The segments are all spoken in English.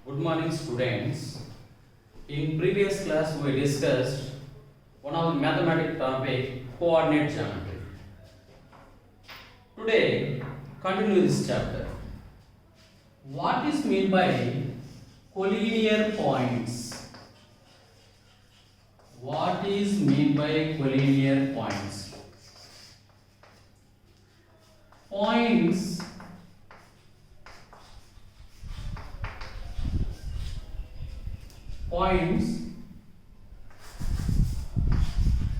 Good morning, students. In previous class, we discussed one of the mathematical topic, coordinate geometry. Today, continue this chapter. What is meant by collinear points? What is meant by collinear points? Points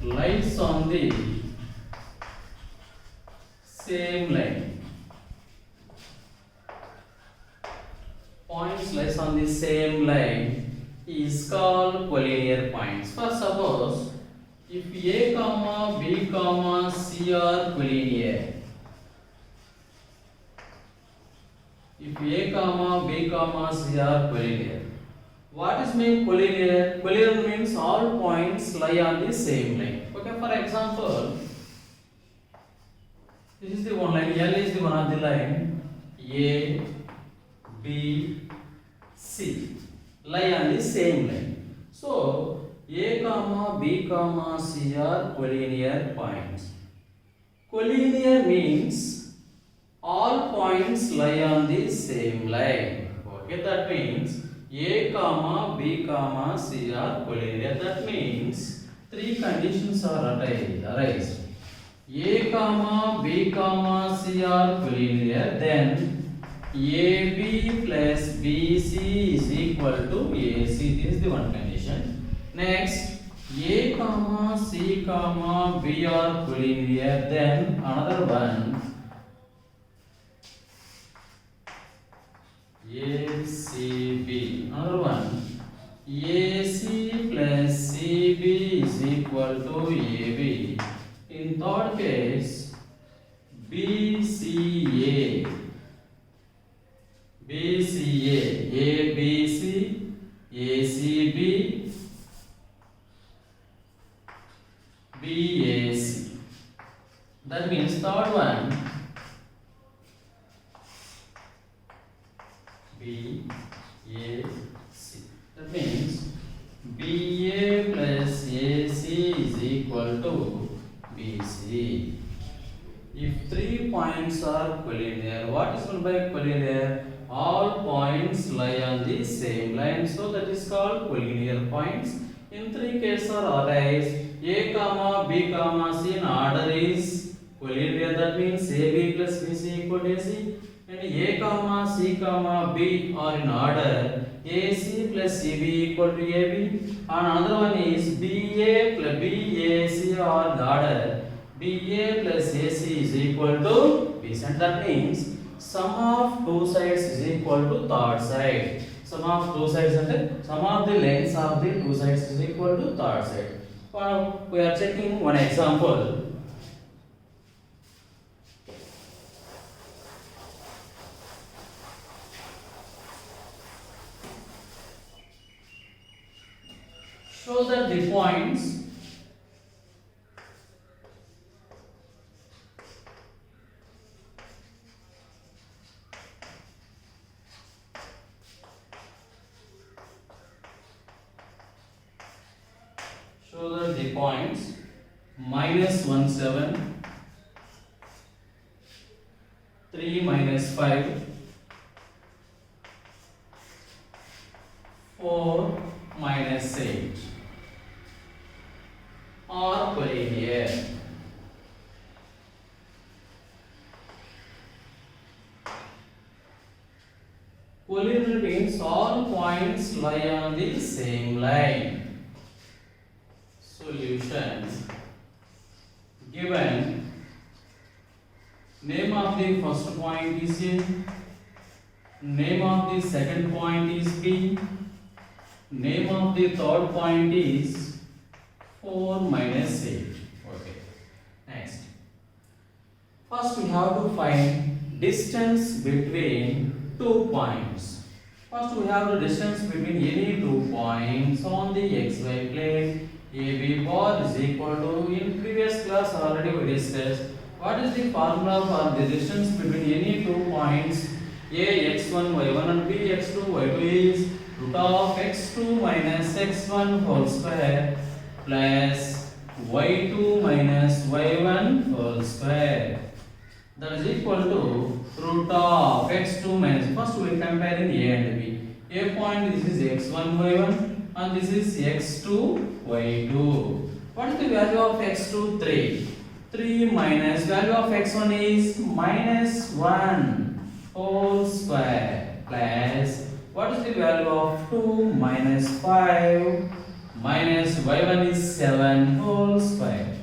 lies on the same line. Points lies on the same line is called collinear points. For suppose if A comma B comma C are collinear, if A comma B comma C are collinear, what is mean collinear? Collinear means all points lie on the same line. Okay, for example, this is the one line. L is the one of the line. A, B, C lie on the same line. So A comma B comma C are collinear points. Collinear means all points lie on the same line. Okay, that means A comma B comma C are collinear. That means three conditions are arise. A comma B comma C are collinear, then AB plus BC is equal to AC. This is the one condition. Next, A comma C comma B are collinear, then another one, ACB. Another one, AC plus CB is equal to AB. In third case, BCA, ABC, ACB, BAC. That means third one, BAC. That means BA plus AC is equal to BC. If three points are collinear, what is meant by collinear? All points lie on the same line, so that is called collinear points. In three cases are arise. A comma B comma C in order is collinear. That means AB plus BC equal to AC. And A comma C comma B are in order. AC plus CB equal to AB. And another one is BA plus BAC are the order. BA plus AC is equal to BC. And that means sum of two sides is equal to third side. Sum of two sides and sum of the lengths of the two sides is equal to third side. Now we are checking one example. Show that the points minus 1 7, 3 minus 5, 4 minus 8 are collinear. Collinear means all points lie on the same line. Solution: given name of the first point is A, name of the second point is B, name of the third point is 4 minus 8. Okay. Next, first we have to find distance between two points. First we have the distance between any two points on the xy plane. AB bar is equal to, in previous class already we discussed, what is the formula for the distance between any two points A x1 y1 and B x2 y2 is root of x2 minus x1 whole square plus y2 minus y1 whole square. That is equal to root of x2 minus, first we are comparing a and b. A point, this is x1 y1 and this is x2 y2. What is the value of x2? 3. 3 minus value of x1 is minus 1 whole square plus what is the value of 2 minus 5 minus y1 is 7 whole square.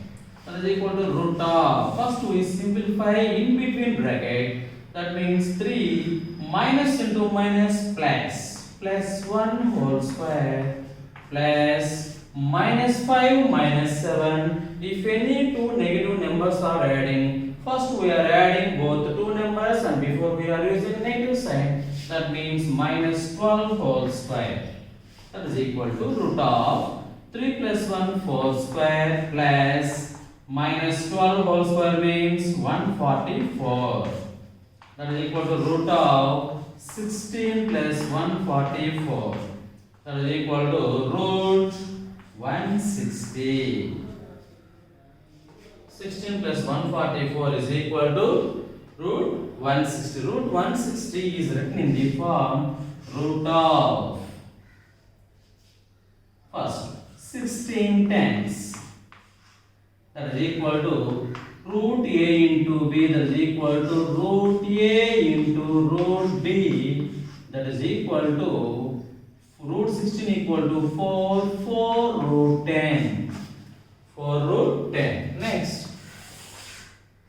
That is equal to root of, first we simplify in between bracket, that means 3 minus into minus plus 1 whole square plus minus 5 minus 7. If any two negative numbers are adding, first we are adding both two numbers and before we are using negative sign, that means minus 12 whole square. That is equal to root of 3 plus 1 4 square plus minus 12 whole square means 144. That is equal to root of 16 plus 144. That is equal to root 160. 16 plus 144 is equal to root 160. Root 160 is written in the form root of, first 16 times, that is equal to root a into b, that is equal to root a into root b, that is equal to root 16 equal to 4 root 10. 4 root 10. Next,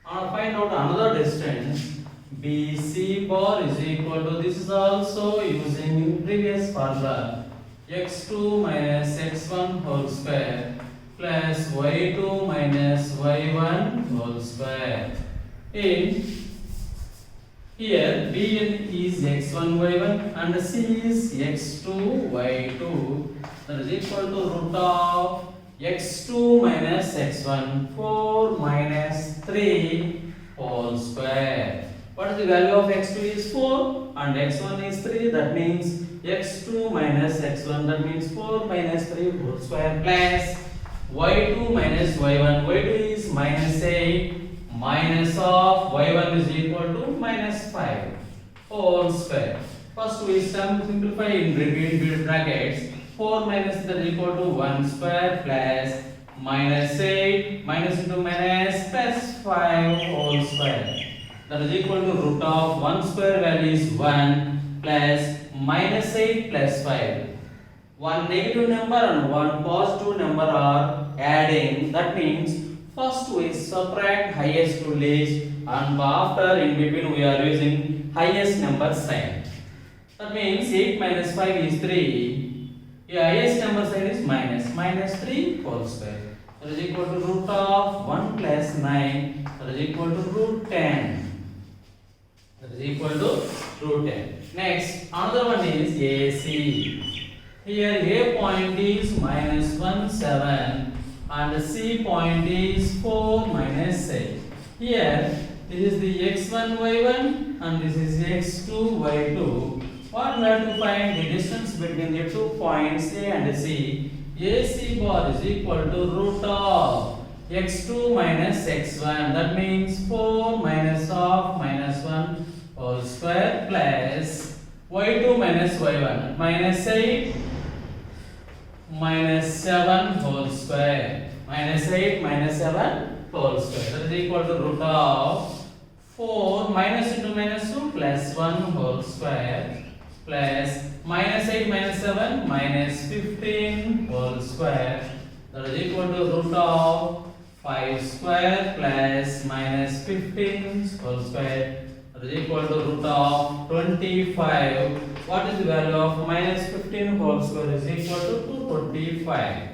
find out another distance. BC bar is equal to, this is also using previous formula, x2 minus x1 whole square plus y2 minus y1 whole square. In here B is x1 y1 and C is x2 y2. That is equal to root of x2 minus x1, 4 minus 3 whole square. What is the value of x2 is 4 and x1 is 3, that means x2 minus x1, that means 4 minus 3 whole square plus y2 minus y1, y2 is minus 8 minus of y1 is equal to minus 5 whole square. First we simplify in between brackets, 4 minus that is equal to 1 square plus minus 8 minus into minus plus 5 whole square. That is equal to root of 1 square value is 1 plus minus 8 plus 5. One negative number and one positive number are adding. That means first we subtract highest to least and after in between we are using highest number sign. That means 8 minus 5 is 3. The highest number sign is minus 3 whole square. That is equal to root of 1 plus 9. That is equal to root 10. That is equal to root 10. Next, another one is AC. Here A point is minus 1, 7 and C point is 4, minus 8. Here, this is the x1, y1 and this is x2, y2. What we have to find the distance between the 2 points A and C. AC bar is equal to root of x2 minus x1. That means 4 minus of minus 1 whole square plus y2 minus y1 minus 8 minus 7 whole square. Minus 8 minus 7 whole square. That is equal to root of 4 minus into minus 2 plus 1 whole square plus minus 8 minus 7 minus 15 whole square. That is equal to root of 5 square plus minus 15 whole square. That is equal to root of 25. What is the value of minus 15 whole square is equal to 225.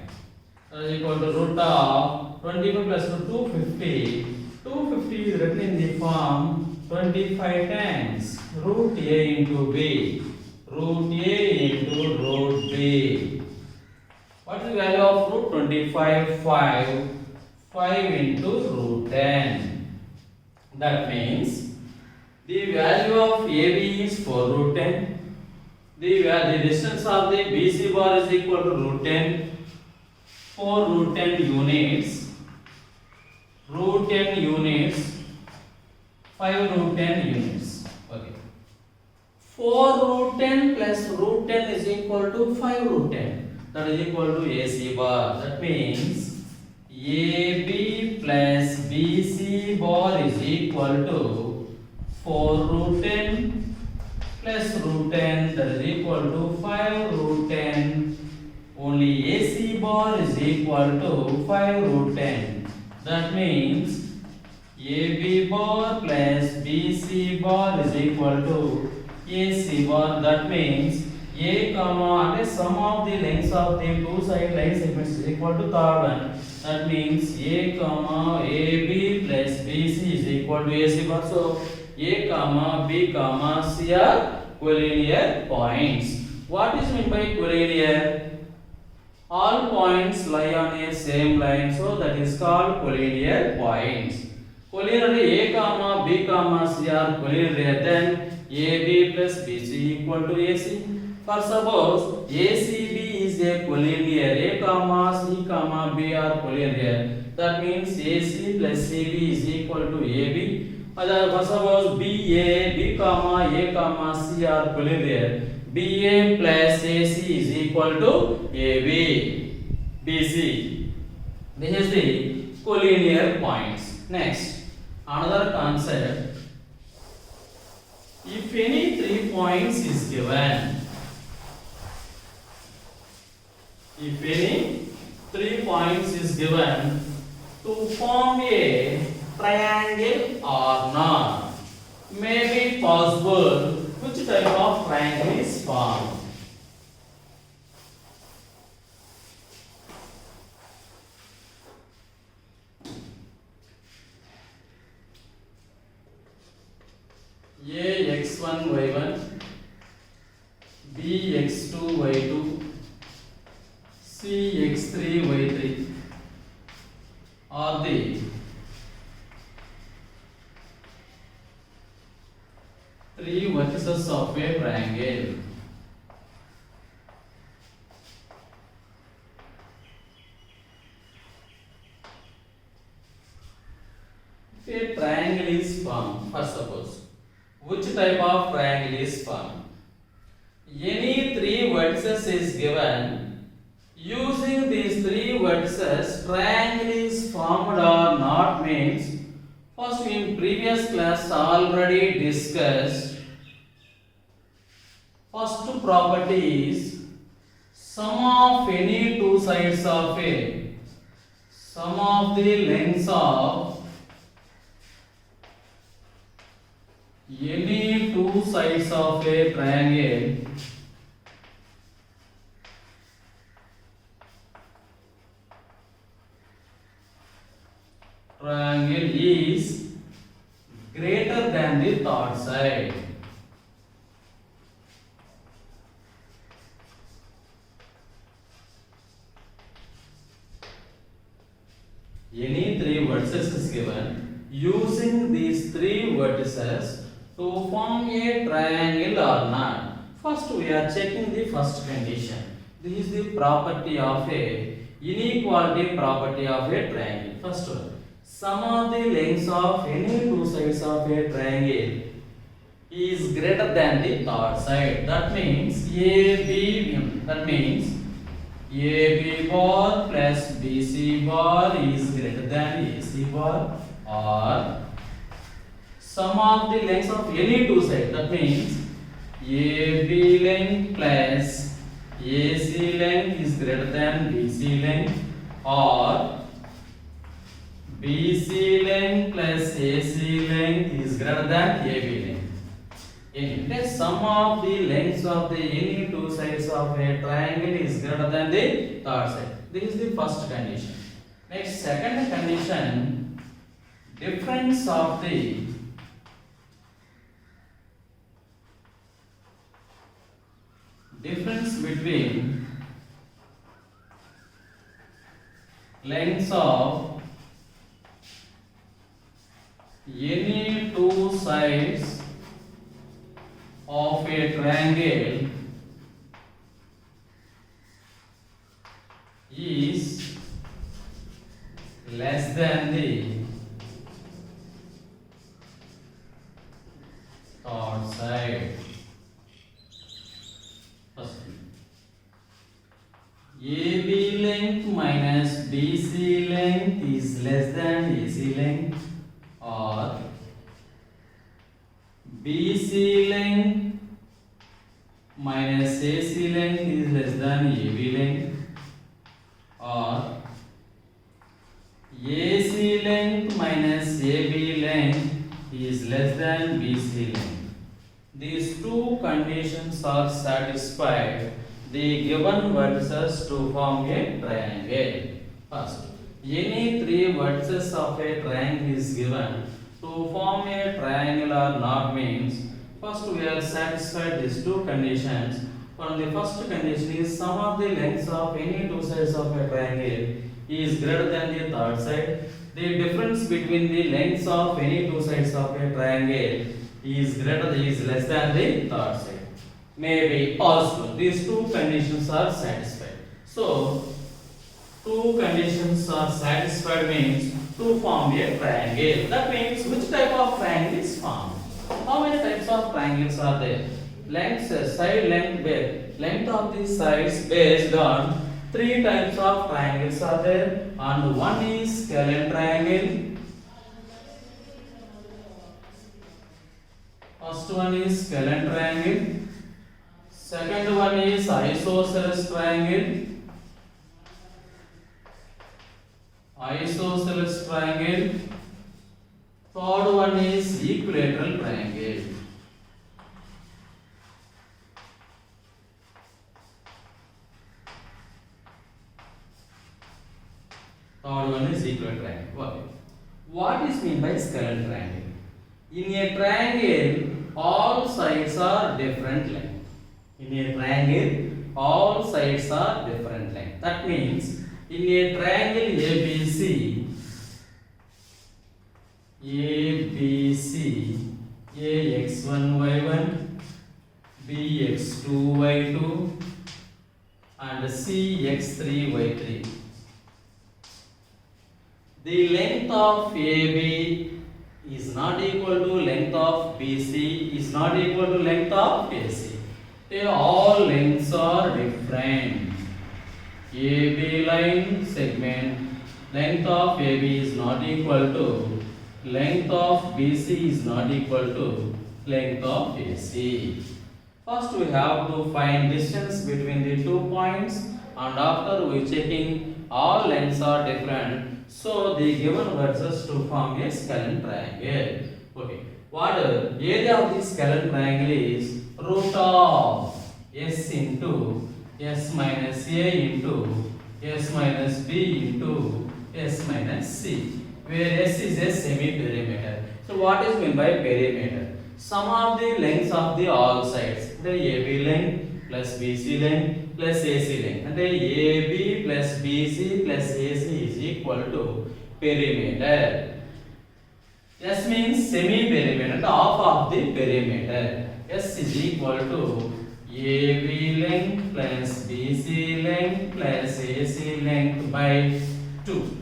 That is equal to root of 25 plus 250. 250 is written in the form 25 times root A into B. Root A into root B. What is the value of root 25? 5. 5 into root 10. That means the value of AB is 4 root 10. The distance of the BC bar is equal to root 10. 4 root 10 units. Root 10 units. 5 root 10 units. Okay. 4 root 10 plus root 10 is equal to 5 root 10. That is equal to AC bar. That means AB plus BC bar is equal to 4 root 10 plus root 10, that is equal to 5 root 10. Only AC bar is equal to 5 root 10. That means AB bar plus BC bar is equal to AC bar. That means A comma and sum of the lengths of the two side line segments is equal to third one. That means A comma AB plus BC is equal to AC bar. So A comma B comma C are collinear points. What is meant by collinear? All points lie on a same line, so that is called collinear points. Collinear A comma B comma C are collinear, then AB plus BC equal to AC. For suppose ACB is a collinear, A comma C comma B are collinear. That means AC plus CB is equal to AB. For suppose BA, B comma A comma C are collinear. BA plus AC is equal to AB, BC. This is the collinear points. Next, another concept. If any 3 points is given, if any 3 points is given to form a triangle or not, may be possible. Which type of triangle is formed? A x1 y1, B x2 y2, C x3 y3 are the 3 vertices of a triangle. If a triangle is formed, first suppose, which type of triangle is formed? Any 3 vertices is given. Using these 3 vertices, triangle is formed or not means, first in previous class already discussed. First property is sum of any 2 sides of a, sum of the lengths of any 2 sides of a triangle is greater than the third side. Any 3 vertices is given. Using these 3 vertices to form a triangle or not. First we are checking the first condition. This is the property of a inequality property of a triangle. First one, sum of the lengths of any 2 sides of a triangle is greater than the third side. That means AB, that means AB bar plus BC bar is greater than AC bar, or sum of the lengths of any 2 sides. That means AB length plus AC length is greater than BC length, or BC length plus AC length is greater than AB length. The sum of the lengths of the any 2 sides of a triangle is greater than the third side. This is the first condition. Next, second condition, difference of the difference between lengths of any 2 sides of a triangle less than the third side. First, AB length minus BC length is less than AC length, or BC length minus AC length is less than AB length, or AC length minus AB length is less than BC length. These two conditions are satisfied. The given vertices to form a triangle. First, any three vertices of a triangle is given. To form a triangle or not means, first we are satisfied these two conditions. From the first condition is sum of the lengths of any two sides of a triangle is greater than the third side. The difference between the lengths of any two sides of a triangle is less than the third side. Maybe also these two conditions are satisfied. So two conditions are satisfied means to form a triangle. That means which type of triangle is formed? How many types of triangles are there? Side length of the sides based on three types of triangles are there, and one is scalene triangle. First one is scalene triangle. Second one is isosceles triangle. Isosceles triangle. Third one is equilateral triangle. Third one is equilateral triangle. Okay. What is meant by scalene triangle? In a triangle, all sides are different length. In a triangle, all sides are different length. That means in a triangle ABC, AX1 Y1, BX2 Y2, and CX3 Y3. The length of AB is not equal to length of BC is not equal to length of AC. All lengths are different. AB line segment length of AB is not equal to length of BC is not equal to length of AC. First we have to find distance between the 2 points, and after we checking all lengths are different. So the given vertices to form a scalene triangle. Okay. What area of the scalene triangle is root of S into S minus A into S minus B into S minus C, where S is a semi-perimeter. So what is meant by perimeter? Sum of the lengths of the all sides. The AB length plus BC length plus AC length. And the AB plus BC plus AC is equal to perimeter. S means semi-perimeter, half of the perimeter. S is equal to AB length plus BC length plus AC length by 2.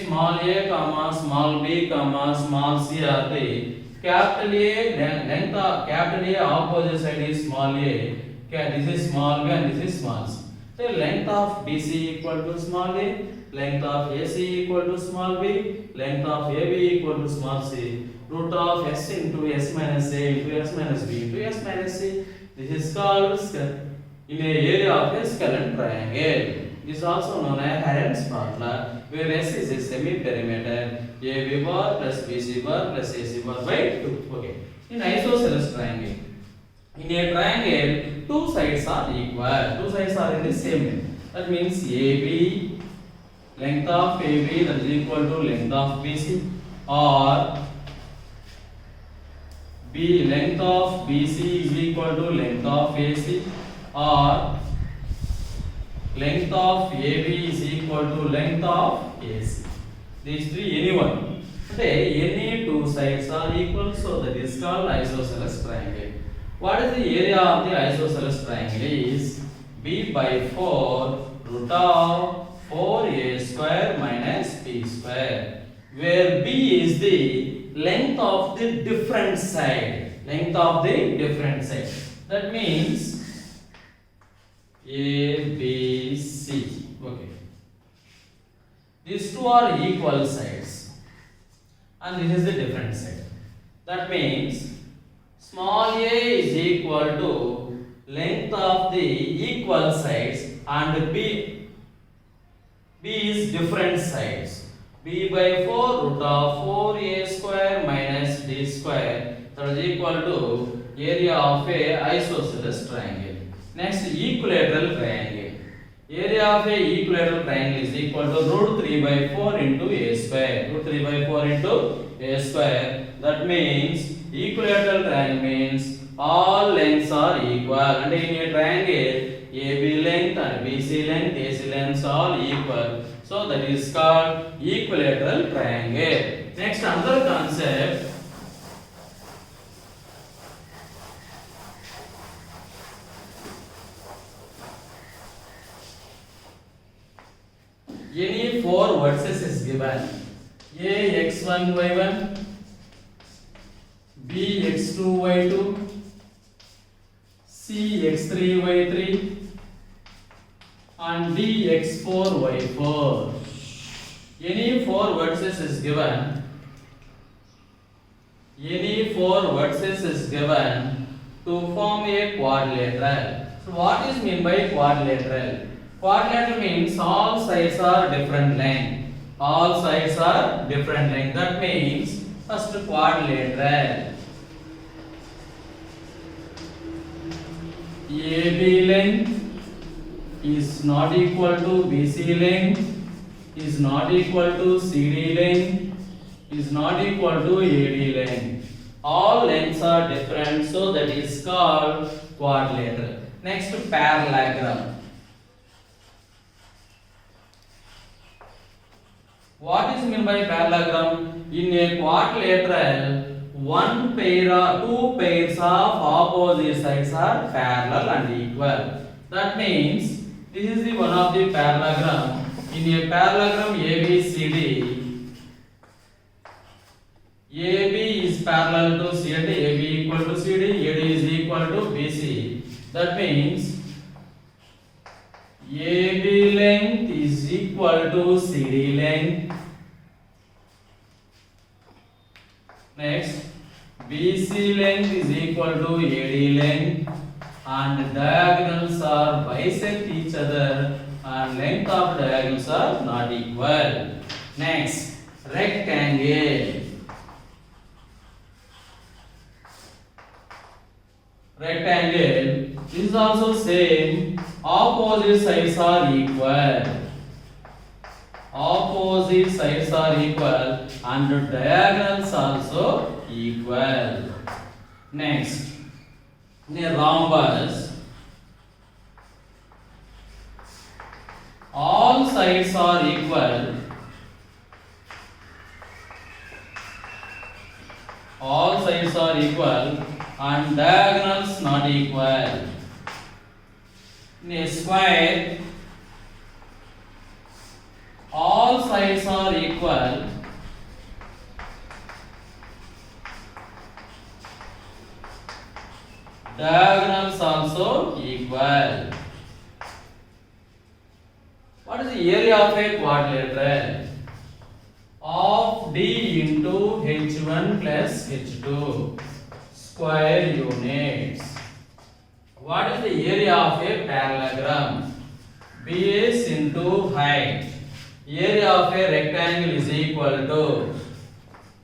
Small a comma small b comma small c are the capital A length of capital A opposite side is small a. This is small b and this is small c. So length of BC equal to small a, length of AC equal to small b, length of AB equal to small c. Root of S into S minus A into S minus B into S minus C. This is called in a area of a scalene triangle. This is also known as Heron's formula, where S is a semi-perimeter. AB bar plus BC bar plus AC bar by 2. Okay. In isosceles triangle, in a triangle, two sides are equal. Two sides are in the same length. That means AB, length of AB that is equal to length of BC, or B length of BC is equal to length of AC, or length of AB is equal to length of AC. These three, anyone. Any two sides are equal, so that is called isosceles triangle. What is the area of the isosceles triangle? Is B by 4 root of 4a square minus b square, where b is the length of the different side. Length of the different side. That means a, b, c. Okay. These two are equal sides, and this is the different side. That means small a is equal to length of the equal sides, and b is different sides. b by 4 root of 4a square minus d square, that is equal to area of a isosceles triangle. Next, equilateral triangle. Area of a equilateral triangle is equal to root 3 by 4 into a square. Root 3 by 4 into a square. That means equilateral triangle means all lengths are equal. And in a triangle, AB length and BC length, AC lengths are equal. So that is called equilateral triangle. Next, another concept. Any four vertices is given. A x1 y1, B x2 y2, C x3 y3, and D x4 y4. Any four vertices is given. Any four vertices is given to form a quadrilateral. So what is meant by quadrilateral? Quadrilateral means all sides are different length. All sides are different length. That means first quadrilateral. AB length is not equal to BC length, is not equal to CD length, is not equal to AD length. All lengths are different, so that is called quadrilateral. Next, parallelogram. What is meant by parallelogram? In a quadrilateral, two pairs of opposite sides are parallel and equal. That means this is the one of the parallelogram. In a parallelogram ABCD, AB is parallel to CD, AB equal to CD, AD is equal to BC. That means AB length is equal to CD length. Next, BC length is equal to AD length, and diagonals are bisect each other, and length of diagonals are not equal. Next, rectangle. Rectangle is also same. Opposite sides are equal. Opposite sides are equal, and diagonals also equal. Next, in a rhombus, all sides are equal. All sides are equal, and diagonals not equal. In a square, all sides are equal, diagonals also equal. What is the area of a quadrilateral? Of D into H1 plus H2 square units. What is the area of a parallelogram? Base into height. Area of a rectangle is equal to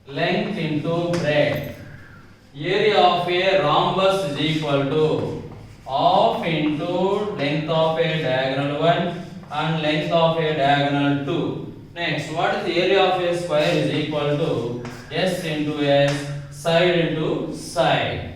length into breadth. Area of a rhombus is equal to half into length of a diagonal 1 and length of a diagonal 2. Next, what is the area of a square is equal to S into S, side into side.